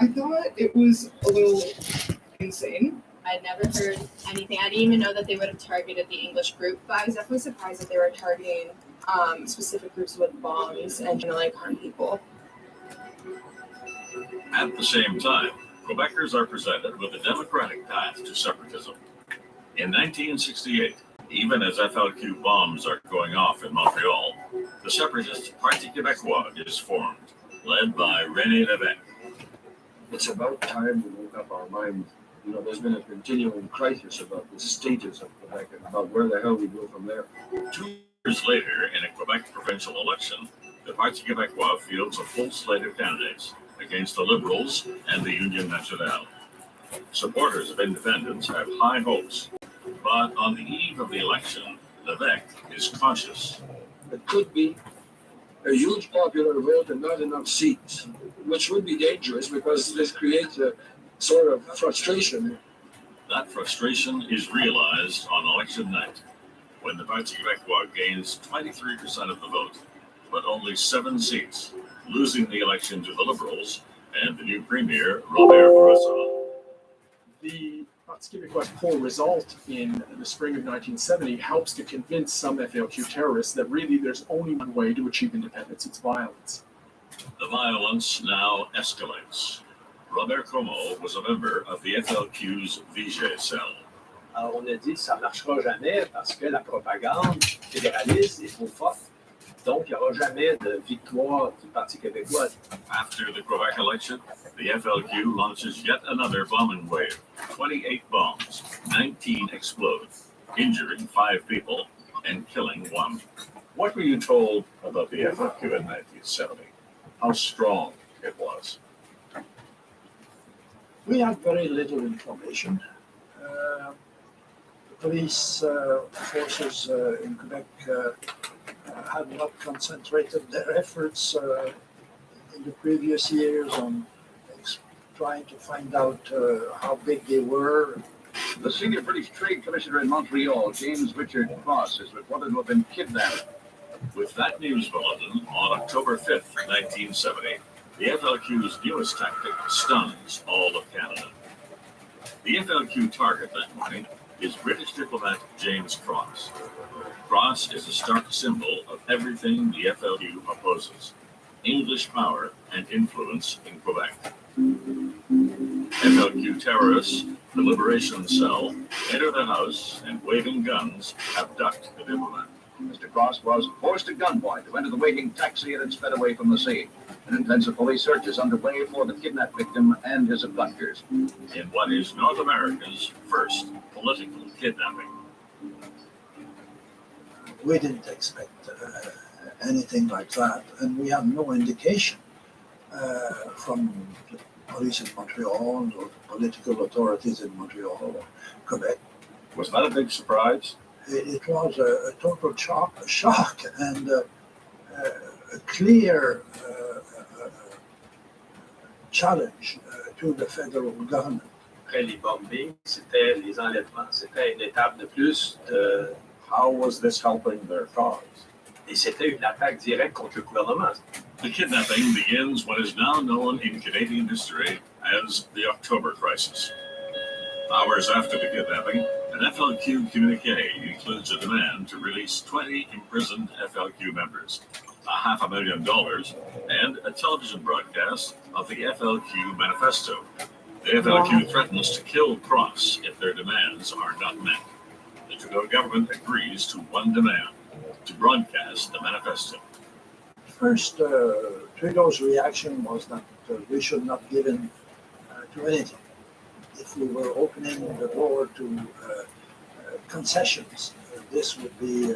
I thought it was a little insane. I'd never heard anything. I didn't even know that they would have targeted the English group, but I was definitely surprised that they were targeting specific groups with bombs and trying to like harm people. At the same time, Quebecers are presented with a democratic path to separatism. In 1968, even as FLQ bombs are going off in Montreal, the separatist Parti Québécois is formed, led by René Lévesque. It's about time we woke up our minds. You know, there's been a continuing crisis about the status of Quebec and about where the hell we go from there. 2 years later, in a Quebec provincial election, the Parti Québécois fields a full slate of candidates against the Liberals and the Union Nationale. Supporters of independence have high hopes, but on the eve of the election, Lévesque is cautious. It could be a huge popular vote and not enough seats, which would be dangerous because this creates a sort of frustration. That frustration is realized on election night, when the Parti Québécois gains 23% of the vote, but only 7 seats, losing the election to the Liberals and the new Premier, Robert Bourassa. The Parti Québécois' poor result in the spring of 1970 helps to convince some FLQ terrorists that really there's only one way to achieve independence, it's violence. The violence now escalates. Robert Como was a member of the FLQ's Vigée cell. Alors on a dit ça ne marchera jamais parce que la propagande fédéraliste est trop forte. Donc il n'y aura jamais de victoire du Parti québécois. After the Quebec election, the FLQ launches yet another bombing wave. 28 bombs, 19 explode, injuring 5 people and killing 1. What were you told about the FLQ in 1970? How strong it was? We had very little information. The police forces in Quebec had not concentrated their efforts in the previous years on trying to find out how big they were. The senior British Trade Commissioner in Montreal, James Richard Cross, is reported to have been kidnapped. With that news bulletin on October 5th, 1970, the FLQ's newest tactic stuns all of Canada. The FLQ target that morning is British diplomat James Cross. Cross is a stark symbol of everything the FLQ opposes: English power and influence in Quebec. FLQ terrorists, the Liberation Cell, enter the house and, waving guns, abduct the diplomat. Mr. Cross was forced at gunpoint to enter the waiting taxi and had sped away from the scene. An intensive police search is underway for the kidnapped victim and his abductors. In what is North America's first political kidnapping. We didn't expect anything like that, and we had no indication from the police in Montreal or the political authorities in Montreal or Quebec. Was that a big surprise? It was a total shock and a clear challenge to the federal government. Après les bombings, c'était les enlèvements, c'était une étape de plus de... How was this helping their cause? Et c'était une attaque directe contre le gouvernement. The kidnapping begins what is now known in Canadian history as the October Crisis. Hours after the kidnapping, an FLQ communique includes a demand to release 20 imprisoned FLQ members, $500,000, and a television broadcast of the FLQ manifesto. The FLQ threatens to kill Cross if their demands are not met. The Trudeau government agrees to one demand: to broadcast the manifesto. First, Trudeau's reaction was that we should not give in to anything. If we were opening the door to concessions, this would be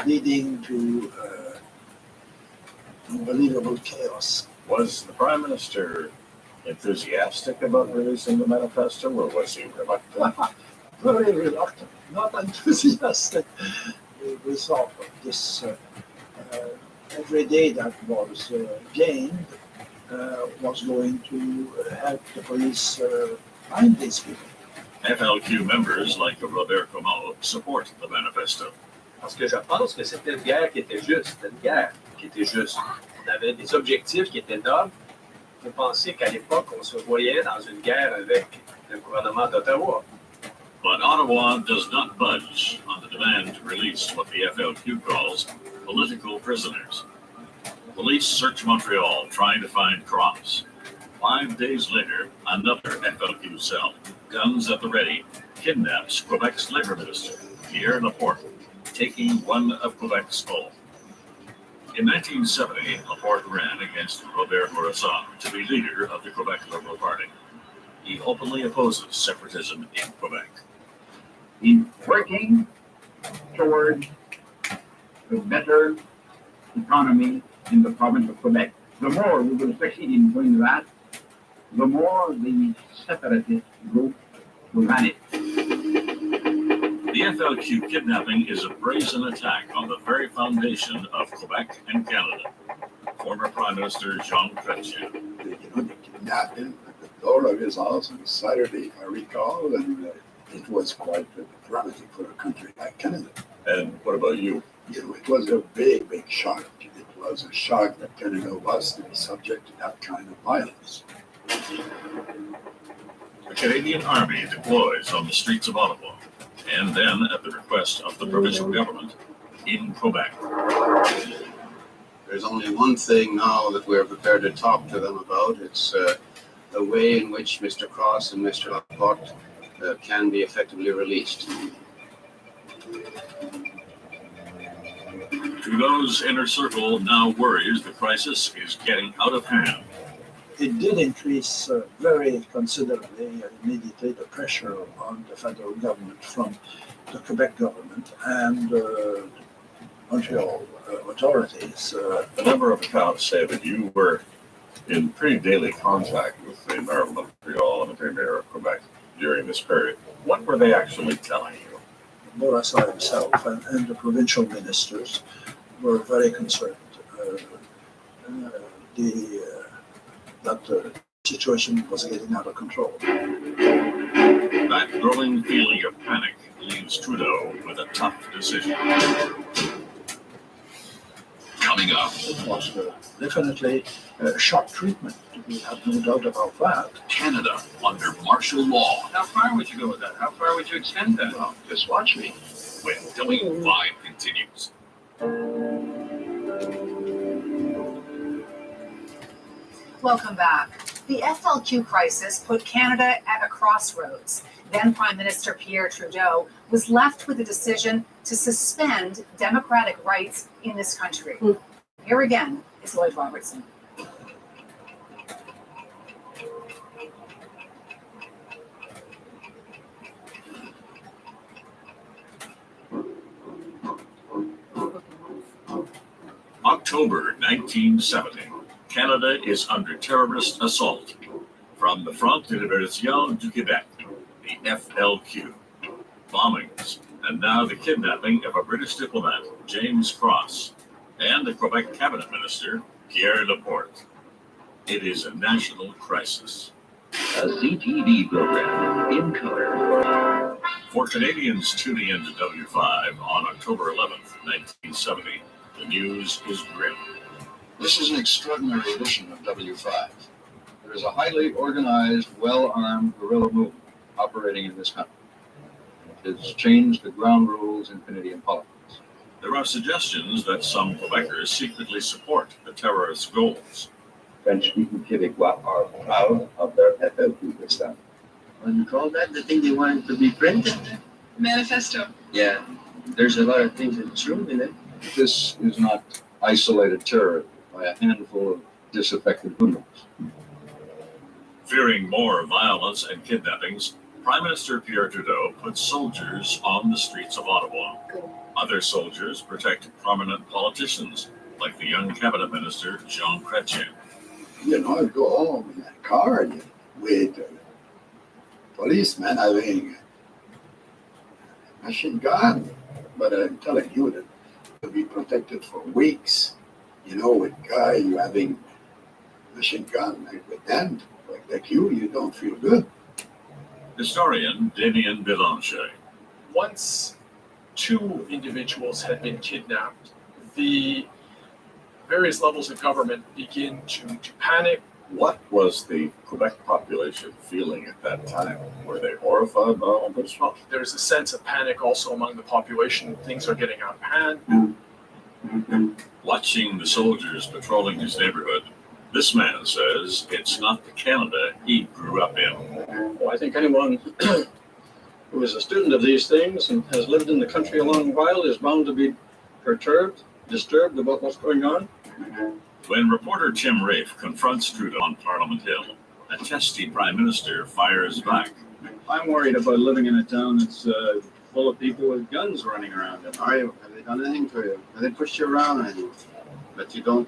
leading to unbelievable chaos. Was the Prime Minister enthusiastic about releasing the manifesto, or was he reluctant? Very reluctant, not enthusiastic. We thought that this every day that was gained was going to help the police find these people. FLQ members like Robert Como support the manifesto. Parce que je pense que c'était une guerre qui était juste, c'était une guerre qui était juste. on avait des objectifs qui étaient nobles. Vous pensez qu'à l'époque, on se voyait dans une guerre avec le gouvernement d'Ottawa. But Ottawa does not budge on the demand to release what the FLQ calls political prisoners. Police search Montreal trying to find Cross. 5 days later, another FLQ cell, guns at the ready, kidnaps Quebec's Labour Minister, Pierre Laporte, taking one of Quebec's own. In 1970, Laporte ran against Robert Bourassa to be leader of the Quebec Liberal Party. He openly opposes separatism in Quebec. He's working toward a better economy in the province of Quebec. The more we will succeed in doing that, the more the separatist group will vanish. The FLQ kidnapping is a brazen attack on the very foundation of Quebec and Canada. Former Prime Minister Jean Chrétien. They kidnapped him at the door of his house on Saturday, if I recall, and it was quite dramatic for a country like Canada. And what about you? It was a big, big shock. It was a shock that Canada was to be subject to that kind of violence. The Canadian Army deploys on the streets of Ottawa, and then at the request of the provincial government in Quebec. There's only one thing now that we're prepared to talk to them about. It's the way in which Mr. Cross and Mr. Laporte can be effectively released. Trudeau's inner circle now worries the crisis is getting out of hand. It did increase very considerably immediately the pressure on the federal government from the Quebec government and Montreal authorities. A number of accounts say that you were in pretty daily contact with the mayor of Montreal and the premier of Quebec during this period. What were they actually telling you? Bourassa himself and the provincial ministers were very concerned that the situation was getting out of control. That growing feeling of panic leaves Trudeau with a tough decision. Coming up, It was definitely a shock treatment. We have no doubt about that. Canada under martial law. How far would you go with that? How far would you extend that? Well, just watch me. When W5 continues. Welcome back. The FLQ crisis put Canada at a crossroads. Then Prime Minister Pierre Trudeau was left with the decision to suspend democratic rights in this country. Here again is Lloyd Robertson. October 1970. Canada is under terrorist assault from the Front de Libération du Québec, the FLQ. Bombings, and now the kidnapping of a British diplomat, James Cross, and the Quebec cabinet minister, Pierre Laporte. It is a national crisis. A CTV program in color. For Canadians tuning into W5 on October 11th, 1970, the news is grim. This is an extraordinary edition of W5. There is a highly organized, well-armed guerrilla movement operating in this country. It has changed the ground rules in Canadian politics. There are suggestions that some Quebecers secretly support the terrorists' goals. French-speaking Québécois are proud of their FLQ system. What do you call that? The thing they wanted to be printed? Manifesto. Yeah, there's a lot of things that's true in it. This is not isolated terrorism by a handful of disaffected hoodlums. Fearing more violence and kidnappings, Prime Minister Pierre Trudeau put soldiers on the streets of Ottawa. Other soldiers protect prominent politicians, like the young cabinet minister, Jean Chrétien. You go home in a car with policemen having a machine gun. But I'm telling you that you'll be protected for weeks. With guy you having machine gun with them, like you don't feel good. Historian Damien Bélanger. Once two individuals had been kidnapped, the various levels of government begin to panic. What was the Quebec population feeling at that time? Were they horrified by all this? Well, there's a sense of panic also among the population. Things are getting out of hand. Watching the soldiers patrolling his neighborhood, this man says it's not the Canada he grew up in. Well, I think anyone who is a student of these things and has lived in the country a long while is bound to be perturbed, disturbed about what's going on. When reporter Tim Rafe confronts Trudeau on Parliament Hill, a testy Prime Minister fires back. I'm worried about living in a town that's full of people with guns running around. Are you? Have they done anything for you? Have they pushed you around or anything? But you don't